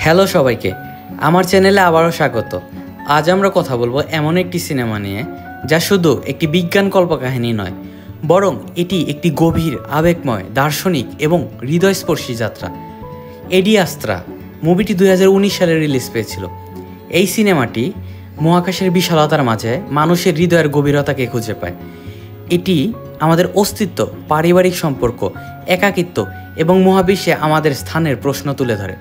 Hello সবাইকে, আমার চ্যানেলে আবারও স্বাগত। আজ আমরা কথা বলবো এমন একটি সিনেমা নিয়ে যা শুধু একটি বিজ্ঞান কল্পকাহিনী নয়, বরং এটি একটি গভীর, আবেগময়, দার্শনিক এবং হৃদয়স্পর্শী যাত্রা। এডি আস্ত্রা মুভিটি 2019 সালে রিলিজ পেয়েছিল। এই সিনেমাটি মহাকাশের বিশালতার মাঝে মানুষের হৃদয়ের গভীরতাকে খুঁজে পায়। এটি আমাদের অস্তিত্ব, পারিবারিক সম্পর্ক, একাকিত্ব এবং মহাবিশ্বে আমাদের স্থানের প্রশ্ন তুলে ধরে।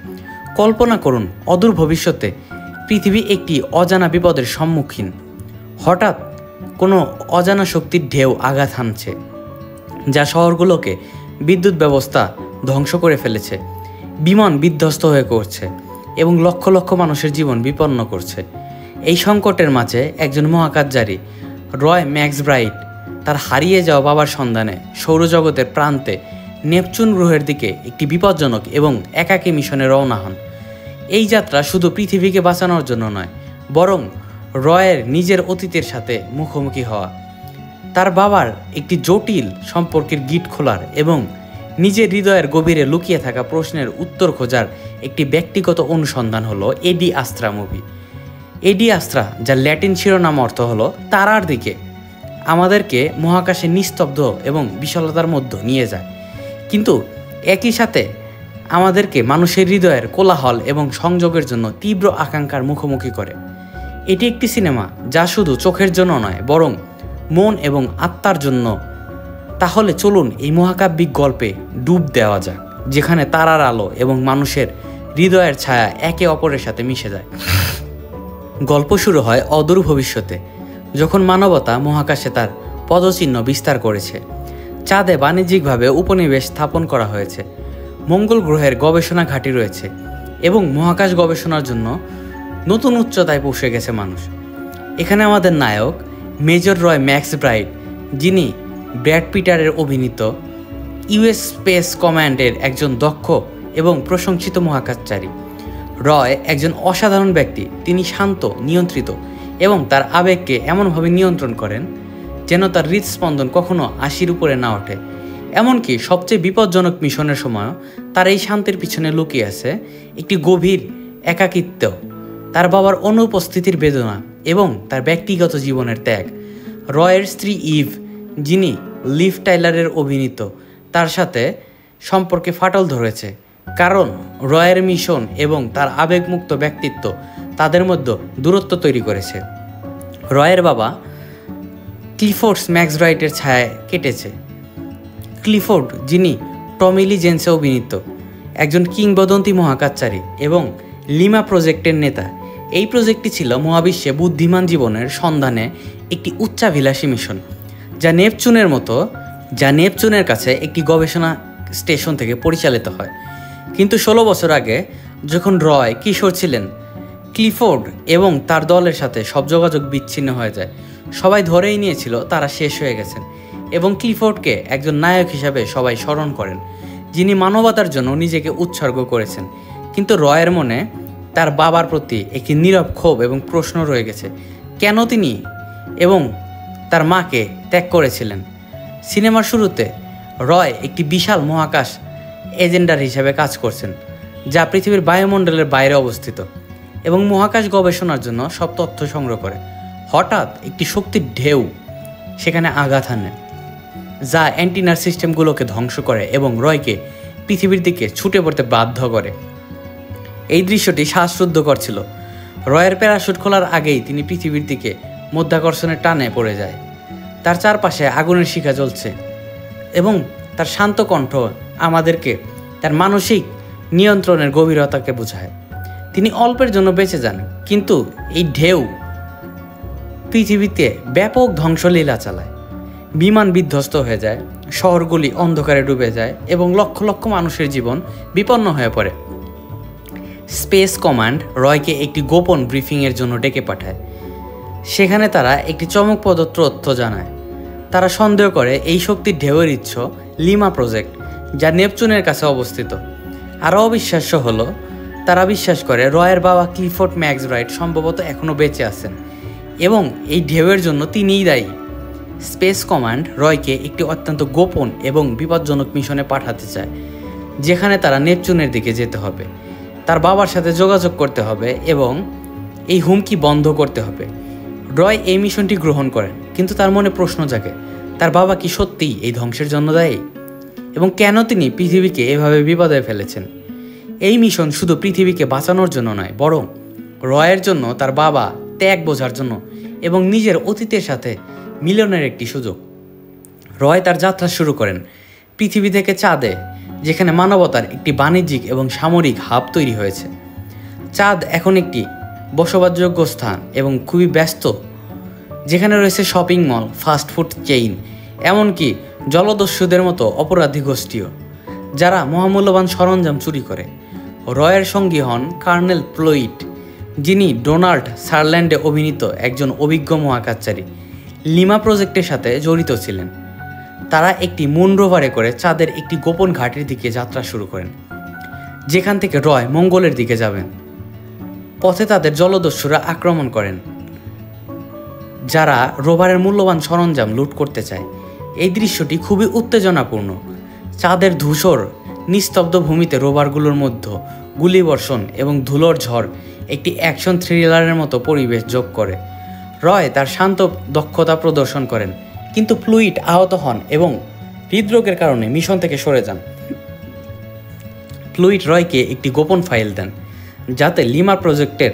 কল্পনা করুন, অদূর ভবিষ্যতে পৃথিবী একটি অজানা বিপদের সম্মুখীন। হঠাৎ কোনো অজানা শক্তির ঢেউ আঘাত হানছে, যা শহরগুলোকে বিদ্যুৎ ব্যবস্থা ধ্বংস করে ফেলেছে, বিমান বিধ্বস্ত হয়ে পড়ছে এবং লক্ষ লক্ষ মানুষের জীবন বিপন্ন করছে। এই সংকটের মাঝে একজন মহাকাশচারী, রয় ম্যাক্সব্রাইট, তার হারিয়ে যাওয়া বাবার সন্ধানে সৌরজগতের প্রান্তে নেপচুন গ্রহের দিকে একটি বিপজ্জনক এবং একাকী মিশনে রওনা হন। এই যাত্রা শুধু পৃথিবীকে বাঁচানোর জন্য নয়, বরং রয়ের নিজের অতীতের সাথে মুখোমুখি হওয়া, তার বাবার একটি জটিল সম্পর্কের গিট খোলার এবং নিজের হৃদয়ের গভীরে লুকিয়ে থাকা প্রশ্নের উত্তর খোঁজার একটি ব্যক্তিগত অনুসন্ধান হলো এডি আস্ত্রা মুভি। এডি আস্ত্রা, যার ল্যাটিন শিরোনাম অর্থ হলো তারার দিকে, আমাদেরকে মহাকাশে নিস্তব্ধ এবং বিশালতার মধ্যে নিয়ে যায়, কিন্তু একই সাথে আমাদেরকে মানুষের হৃদয়ের কোলাহল এবং সংযোগের জন্য তীব্র আকাঙ্ক্ষার মুখোমুখি করে। এটি একটি সিনেমা যা শুধু চোখের জন্য নয়, বরং মন এবং আত্মার জন্য। তাহলে চলুন এই মহাকাব্যিক গল্পে ডুব দেওয়া যাক, যেখানে তারার আলো এবং মানুষের হৃদয়ের ছায়া একে অপরের সাথে মিশে যায়। গল্প শুরু হয় অদূর ভবিষ্যতে, যখন মানবতা মহাকাশে তার পদচিহ্ন বিস্তার করেছে। চাঁদে বাণিজ্যিকভাবে উপনিবেশ স্থাপন করা হয়েছে, মঙ্গল গ্রহের গবেষণা ঘাঁটি রয়েছে এবং মহাকাশ গবেষণার জন্য নতুন উচ্চতায় পৌঁছে গেছে মানুষ। এখানে আমাদের নায়ক মেজর রয় ম্যাক্সব্রাইট, যিনি ব্র্যাড পিটারের অভিনীত ইউএস স্পেস কমান্ডের একজন দক্ষ এবং প্রশংসিত মহাকাশচারী। রয় একজন অসাধারণ ব্যক্তি। তিনি শান্ত, নিয়ন্ত্রিত এবং তার আবেগকে এমনভাবে নিয়ন্ত্রণ করেন যেন তার হৃদস্পন্দন কখনো 80-র উপরে না ওঠে। এমনকি সবচেয়ে বিপজ্জনক মিশনের সময়ও তার এই শান্তির পিছনে লুকিয়ে আছে একটি গভীর একাকিত্ব, তার বাবার অনুপস্থিতির বেদনা এবং তার ব্যক্তিগত জীবনের ত্যাগ। রয়ের স্ত্রী ইভ, যিনি লিভ টাইলারের অভিনীত, তার সাথে সম্পর্কে ফাটল ধরেছে, কারণ রয়ের মিশন এবং তার আবেগমুক্ত ব্যক্তিত্ব তাদের মধ্যে দূরত্ব তৈরি করেছে। রয়ের বাবা ক্লিফোর্ড ম্যাক্সব্রাইটের ছায়ায় কেটেছে। ক্লিফোর্ড, যিনি টমি লি জোন্সে অভিনীত একজন কিংবদন্তি মহাকাশচারী এবং লিমা প্রজেক্টের নেতা। এই প্রজেক্টটি ছিল মহাবিশ্বে বুদ্ধিমান জীবনের সন্ধানে একটি উচ্চাভিলাষী মিশন, যা নেপচুনের কাছে একটি গবেষণা স্টেশন থেকে পরিচালিত হয়। কিন্তু 16 বছর আগে, যখন রয় কিশোর ছিলেন, ক্লিফোর্ড এবং তার দলের সাথে সব যোগাযোগ বিচ্ছিন্ন হয়ে যায়। সবাই ধরেই নিয়েছিল তারা শেষ হয়ে গেছেন এবং ক্লিফোর্ডকে একজন নায়ক হিসাবে সবাই স্মরণ করেন, যিনি মানবতার জন্য নিজেকে উৎসর্গ করেছেন। কিন্তু রয়ের মনে তার বাবার প্রতি একটি নীরব ক্ষোভ এবং প্রশ্ন রয়ে গেছে, কেন তিনি এবং তার মাকে ত্যাগ করেছিলেন। সিনেমার শুরুতে রয় একটি বিশাল মহাকাশ এজেন্ডার হিসেবে কাজ করছেন, যা পৃথিবীর বায়ুমণ্ডলের বাইরে অবস্থিত এবং মহাকাশ গবেষণার জন্য সব তথ্য সংগ্রহ করে। হঠাৎ একটি শক্তির ঢেউ সেখানে আঘাত হানে, যা অ্যান্টিনার সিস্টেমগুলোকে ধ্বংস করে এবং রয়কে পৃথিবীর দিকে ছুটে পড়তে বাধ্য করে। এই দৃশ্যটি শ্বাসরুদ্ধকর ছিল। রয়ের প্যারাশুট খোলার আগেই তিনি পৃথিবীর দিকে মধ্যাকর্ষণের টানে পড়ে যায়। তার চারপাশে আগুনের শিখা জ্বলছে এবং তার শান্ত কণ্ঠ আমাদেরকে তার মানসিক নিয়ন্ত্রণের গভীরতাকে বোঝায়। তিনি অল্পের জন্য বেঁচে যান, কিন্তু এই ঢেউ পৃথিবীতে ব্যাপক ধ্বংসলীলা চালায়। বিমান বিধ্বস্ত হয়ে যায়, শহরগুলি অন্ধকারে ডুবে যায় এবং লক্ষ লক্ষ মানুষের জীবন বিপন্ন হয়ে পড়ে। স্পেস কমান্ড রয়কে একটি গোপন ব্রিফিংয়ের জন্য ডেকে পাঠায়। সেখানে তারা একটি চমকপ্রদ তথ্য জানায়। তারা সন্দেহ করে এই শক্তির ঢেউয়ের উৎস লিমা প্রজেক্ট, যা নেপচুনের কাছে অবস্থিত। আরও অবিশ্বাস্য হলো, তারা বিশ্বাস করে রয়ের বাবা ক্লিফোর্ড ম্যাক্সব্রাইট সম্ভবত এখনও বেঁচে আছেন এবং এই ঢেউয়ের জন্য তিনিই দায়ী। স্পেস কমান্ড রয়কে একটি অত্যন্ত গোপন এবং বিপজ্জনক মিশনে পাঠাতে চায়, যেখানে তারা নেপচুনের দিকে যেতে হবে। তার বাবার সাথে যোগাযোগ করতে হবে এবং এই হুমকি বন্ধ করতে হবে। রয় এই মিশনটি গ্রহণ করেন, কিন্তু তার মনে প্রশ্ন জাগে, তার বাবা কি সত্যিই এই ধ্বংসের জন্য দায়ী এবং কেন তিনি পৃথিবীকে এভাবে বিপদে ফেলেছেন। এই মিশন শুধু পৃথিবীকে বাঁচানোর জন্য নয়, বরং রয়ের জন্য, তার বাবা ত্যাগ বোঝার জন্য এবং নিজের অতীতের সাথে মিলনের একটি সুযোগ। রয় তার যাত্রা শুরু করেন পৃথিবী থেকে চাঁদে, যেখানে মানবতার একটি বাণিজ্যিক এবং সামরিক হাব তৈরি হয়েছে। চাঁদ এখন একটি বসবাসযোগ্য স্থান এবং খুবই ব্যস্ত, যেখানে রয়েছে শপিং মল, ফাস্টফুড চেইন, এমনকি জলদস্যুদের মতো অপরাধী গোষ্ঠীও, যারা মহামূল্যবান সরঞ্জাম চুরি করে। রয়ের সঙ্গী হন কর্নেল প্লুইট, যিনি ডোনাল্ড সারল্যান্ডে অভিনীত একজন অভিজ্ঞ মহাকাশচারী, লিমা প্রজেক্টের সাথে জড়িত ছিলেন। তারা একটি মুন রোভারে করে চাঁদের একটি গোপন ঘাটির দিকে যাত্রা শুরু করেন, যেখান থেকে রয় মঙ্গলের দিকে যাবেন। পথে তাদের জলদস্যুরা আক্রমণ করেন, যারা রোভারের মূল্যবান সরঞ্জাম লুট করতে চায়। এই দৃশ্যটি খুবই উত্তেজনাপূর্ণ। চাঁদের ধূসর নিস্তব্ধ ভূমিতে রোভারগুলোর মধ্যে গুলিবর্ষণ এবং ধুলোর ঝড় একটি অ্যাকশন থ্রিলারের মতো পরিবেশ যোগ করে। রয় তার শান্ত দক্ষতা প্রদর্শন করেন, কিন্তু প্লুইট আহত হন এবং হৃদরোগের কারণে মিশন থেকে সরে যান। প্লুইট রয়কে একটি গোপন ফাইল দেন, যাতে লিমা প্রজেক্টের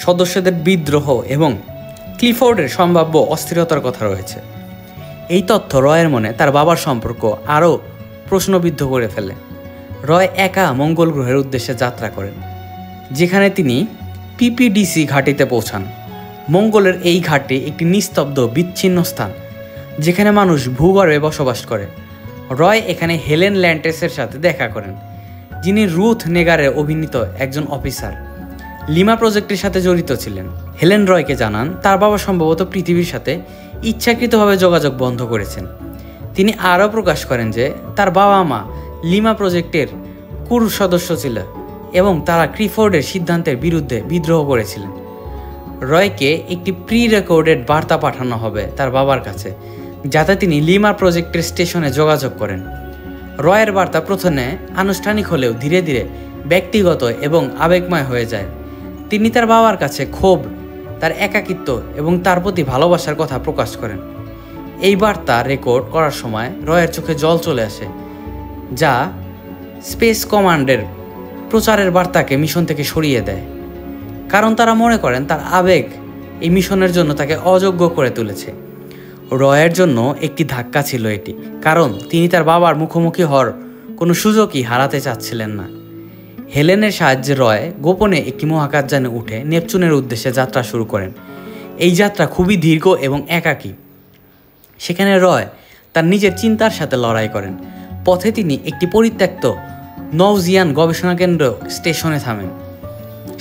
সদস্যদের বিদ্রোহ এবং ক্লিফোর্ডের সম্ভাব্য অস্থিরতার কথা রয়েছে। এই তথ্য রয়ের মনে তার বাবার সম্পর্ক আরও প্রশ্নবিদ্ধ করে ফেলে। রয় একা মঙ্গল গ্রহের উদ্দেশ্যে যাত্রা করেন, যেখানে তিনি পিপিডিসি ঘাঁটিতে পৌঁছান। মঙ্গলের এই ঘাঁটি একটি নিস্তব্ধ বিচ্ছিন্ন স্থান, যেখানে মানুষ ভূগর্ভে বসবাস করে। রয় এখানে হেলেন ল্যান্টেসের সাথে দেখা করেন, যিনি রুথ নেগারে অভিনীত একজন অফিসার, লিমা প্রজেক্টের সাথে জড়িত ছিলেন। হেলেন রয়কে জানান তার বাবা সম্ভবত পৃথিবীর সাথে ইচ্ছাকৃতভাবে যোগাযোগ বন্ধ করেছেন। তিনি আরও প্রকাশ করেন যে তার বাবা মা লিমা প্রজেক্টের ক্রু সদস্য ছিল এবং তারা ক্লিফোর্ডের সিদ্ধান্তের বিরুদ্ধে বিদ্রোহ করেছিলেন। রয়কে একটি প্রি রেকর্ডেড বার্তা পাঠানো হবে তার বাবার কাছে, যাতে তিনি লিমা প্রজেক্টের স্টেশনে যোগাযোগ করেন। রয়ের বার্তা প্রথমে আনুষ্ঠানিক হলেও ধীরে ধীরে ব্যক্তিগত এবং আবেগময় হয়ে যায়। তিনি তার বাবার কাছে ক্ষোভ, তার একাকিত্ব এবং তার প্রতি ভালোবাসার কথা প্রকাশ করেন। এই বার্তা রেকর্ড করার সময় রয়ের চোখে জল চলে আসে, যা স্পেস কমান্ডের প্রচারের বার্তাকে মিশন থেকে সরিয়ে দেয়, কারণ তারা মনে করেন তার আবেগ এই মিশনের জন্য তাকে অযোগ্য করে তুলেছে। রয়ের জন্য একটি ধাক্কা ছিল এটি, কারণ তিনি তার বাবার মুখোমুখি হওয়ার কোনো সুযোগই হারাতে চাচ্ছিলেন না। হেলেনের সাহায্যে রয় গোপনে একটি মহাকাশযানে উঠে নেপচুনের উদ্দেশ্যে যাত্রা শুরু করেন। এই যাত্রা খুবই দীর্ঘ এবং একাকী। সেখানে রয় তার নিজের চিন্তার সাথে লড়াই করেন। পথে তিনি একটি পরিত্যক্ত নওজিয়ান গবেষণা কেন্দ্র স্টেশনে থামেন।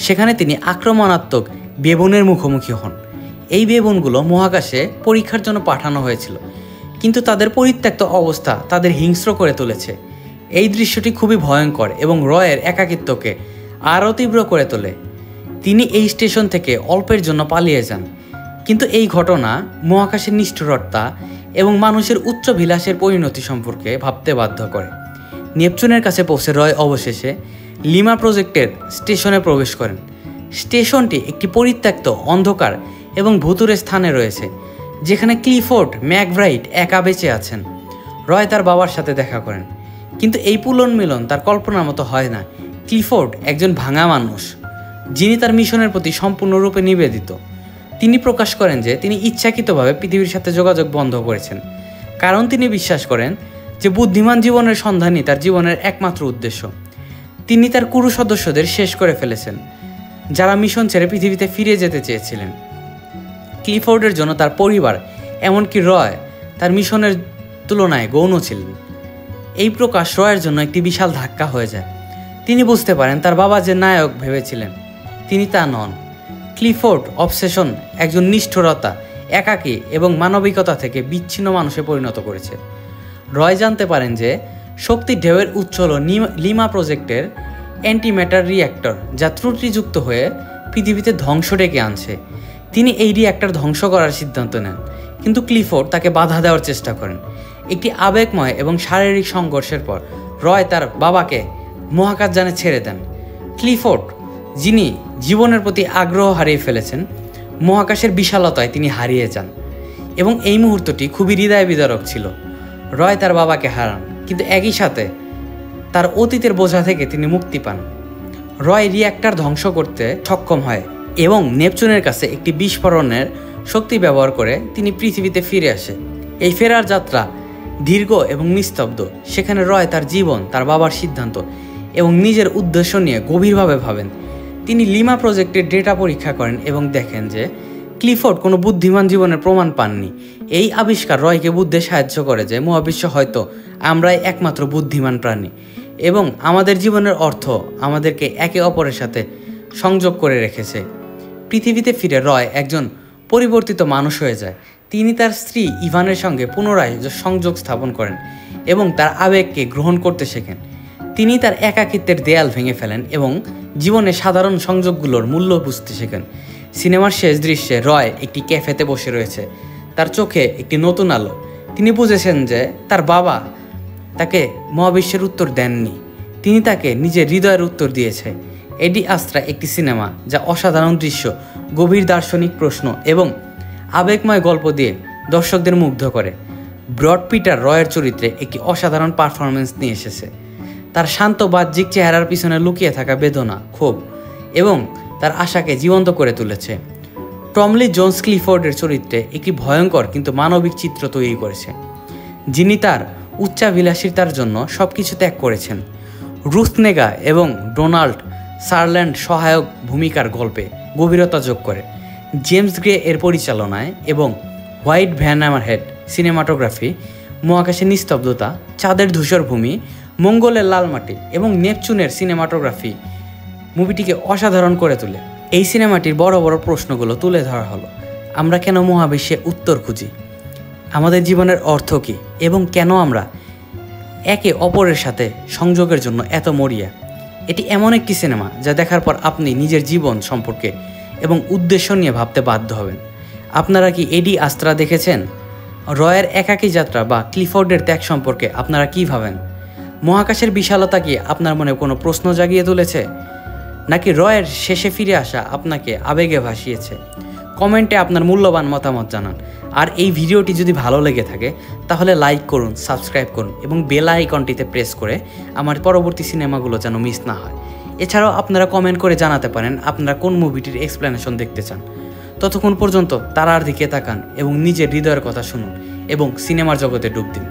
সেখানে তিনি আক্রমণাত্মক বেবুনের মুখোমুখি হন। এই বেবুনগুলো মহাকাশে পরীক্ষার জন্য পাঠানো হয়েছিল, কিন্তু তাদের পরিত্যক্ত অবস্থা তাদের হিংস্র করে তুলেছে। এই দৃশ্যটি খুবই ভয়ঙ্কর এবং রয়ের একাকিত্বকে আরও তীব্র করে তোলে। তিনি এই স্টেশন থেকে অল্পের জন্য পালিয়ে যান, কিন্তু এই ঘটনা মহাকাশের নিষ্ঠুরতা এবং মানুষের উচ্চাভিলাষের পরিণতি সম্পর্কে ভাবতে বাধ্য করে। নেপচুনের কাছে পৌঁছে রয় অবশেষে লিমা প্রজেক্টের স্টেশনে প্রবেশ করেন। স্টেশনটি একটি পরিত্যক্ত, অন্ধকার এবং ভুতুরে স্থানে রয়েছে, যেখানে ক্লিফোর্ড ম্যাকব্রাইট একা বেঁচে আছেন। রয় তার বাবার সাথে দেখা করেন, কিন্তু এই পুনর্মিলন তার কল্পনার মতো হয় না। ক্লিফোর্ড একজন ভাঙা মানুষ, যিনি তার মিশনের প্রতি সম্পূর্ণরূপে নিবেদিত। তিনি প্রকাশ করেন যে তিনি ইচ্ছাকৃতভাবে পৃথিবীর সাথে যোগাযোগ বন্ধ করেছেন, কারণ তিনি বিশ্বাস করেন যে বুদ্ধিমান জীবনের সন্ধানই তার জীবনের একমাত্র উদ্দেশ্য। তিনি তার ক্রু সদস্যদের শেষ করে ফেলেছেন, যারা মিশন ছেড়ে পৃথিবীতে ফিরে যেতে চেয়েছিলেন। ক্লিফোর্ডের জন্য তার পরিবার, এমনকি রয়, তার মিশনের তুলনায় গৌণ ছিলেন। এই প্রকাশ রয়ের জন্য একটি বিশাল ধাক্কা হয়ে যায়। তিনি বুঝতে পারেন তার বাবা যে নায়ক ভেবেছিলেন, তিনি তা নন। ক্লিফোর্ড অবসেশন একজন নিষ্ঠুরতা, একাকী এবং মানবিকতা থেকে বিচ্ছিন্ন মানুষে পরিণত করেছে। রয় জানতে পারেন যে শক্তির ঢেউয়ের উৎস হল লিমা প্রজেক্টের অ্যান্টিম্যাটার রিঅ্যাক্টর, যা ত্রুটিযুক্ত হয়ে পৃথিবীতে ধ্বংস ডেকে আনছে। তিনি এই রিঅ্যাক্টর ধ্বংস করার সিদ্ধান্ত নেন, কিন্তু ক্লিফোর্ড তাকে বাধা দেওয়ার চেষ্টা করেন। একটি আবেগময় এবং শারীরিক সংঘর্ষের পর রয় তার বাবাকে মহাকাশযানে ছেড়ে দেন। ক্লিফোর্ড, যিনি জীবনের প্রতি আগ্রহ হারিয়ে ফেলেছেন, মহাকাশের বিশালতায় তিনি হারিয়ে যান এবং এই মুহূর্তটি খুবই হৃদয় বিদারক ছিল। রয় তার বাবাকে হারান, কিন্তু একই সাথে তার অতীতের বোঝা থেকে তিনি মুক্তি পান। রয় রিঅ্যাক্টর ধ্বংস করতে সক্ষম হয় এবং নেপচুনের কাছে একটি বিস্ফোরণের শক্তি ব্যবহার করে তিনি পৃথিবীতে ফিরে আসে। এই ফেরার যাত্রা দীর্ঘ এবং নিস্তব্ধ। সেখানে রয় তার জীবন, তার বাবার সিদ্ধান্ত এবং নিজের উদ্দেশ্য নিয়ে গভীরভাবে ভাবেন। তিনি লিমা প্রজেক্টের ডেটা পরীক্ষা করেন এবং দেখেন যে ক্লিফোর্ড কোনো বুদ্ধিমান জীবনের প্রমাণ পাননি। এই আবিষ্কার রয়কে বুঝতে সাহায্য করে যে মহাবিশ্ব হয়তো আমরাই একমাত্র বুদ্ধিমান প্রাণী এবং আমাদের জীবনের অর্থ আমাদেরকে একে অপরের সাথে সংযোগ করে রেখেছে। পৃথিবীতে ফিরে রয় একজন পরিবর্তিত মানুষ হয়ে যায়। তিনি তার স্ত্রী ইভানের সঙ্গে পুনরায় সংযোগ স্থাপন করেন এবং তার আবেগকে গ্রহণ করতে শেখেন। তিনি তার একাকিত্বের দেয়াল ভেঙে ফেলেন এবং জীবনের সাধারণ সংযোগগুলোর মূল্য বুঝতে শেখেন। সিনেমার শেষ দৃশ্যে রয় একটি ক্যাফেতে বসে রয়েছে, তার চোখে একটি নতুন আলো। তিনি বুঝেছেন যে তার বাবা তাকে মহাবিশ্বের উত্তর দেননি, তিনি তাকে নিজের হৃদয়ের উত্তর দিয়েছে। এডি আস্ত্রা একটি সিনেমা যা অসাধারণ দৃশ্য, গভীর দার্শনিক প্রশ্ন এবং আবেগময় গল্প দিয়ে দর্শকদের মুগ্ধ করে। ব্রড পিটার রয়ের চরিত্রে একটি অসাধারণ পারফরমেন্স নিয়ে এসেছে। তার শান্ত বাহ্যিক চেহারার পিছনে লুকিয়ে থাকা বেদনা, ক্ষোভ এবং তার আশাকে জীবন্ত করে তুলেছে। টম লি জোন্স ক্লিফোর্ডের চরিত্রে একটি ভয়ঙ্কর কিন্তু মানবিক চিত্র তৈরি করেছে, যিনি তার উচ্চাভিলাষিতার জন্য সব কিছু ত্যাগ করেছেন। রুথ নেগা এবং ডোনাল্ড সারল্যান্ড সহায়ক ভূমিকার গল্পে গভীরতা যোগ করে। জেমস গ্রে এর পরিচালনায় এবং হোয়াইট ভ্যান হ্যামারহেড সিনেমাটোগ্রাফি মহাকাশের নিস্তব্ধতা, চাঁদের ধূসর ভূমি, মঙ্গলের লাল মাটি এবং নেপচুনের সিনেমাটোগ্রাফি মুভিটিকে অসাধারণ করে তোলে। এই সিনেমাটির বড় বড় প্রশ্নগুলো তুলে ধরা হলো। আমরা কেন মহাবিশ্বে উত্তর খুঁজি? আমাদের জীবনের অর্থ কী? এবং কেন আমরা একে অপরের সাথে সংযোগের জন্য এত মরিয়া? এটি এমন একটি সিনেমা যা দেখার পর আপনি নিজের জীবন সম্পর্কে এবং উদ্দেশ্য নিয়ে ভাবতে বাধ্য হবেন। আপনারা কি এডি আস্ত্রা দেখেছেন? রয়ের একাকী যাত্রা বা ক্লিফোর্ডের ত্যাগ সম্পর্কে আপনারা কী ভাবেন? মহাকাশের বিশালতা কি আপনার মনে কোনো প্রশ্ন জাগিয়ে তুলেছে, নাকি রয়ের শেষে ফিরে আসা আপনাকে আবেগে ভাসিয়েছে? কমেন্টে আপনার মূল্যবান মতামত জানান। আর এই ভিডিওটি যদি ভালো লেগে থাকে তাহলে লাইক করুন, সাবস্ক্রাইব করুন এবং বেল আইকনটিতে প্রেস করে আমার পরবর্তী সিনেমাগুলো যেন মিস না হয়। এছাড়াও আপনারা কমেন্ট করে জানাতে পারেন আপনারা কোন মুভিটির এক্সপ্লেনেশন দেখতে চান। ততক্ষণ পর্যন্ত তারার দিকে তাকান এবং নিজের হৃদয়ের কথা শুনুন এবং সিনেমার জগতে ডুব দিন।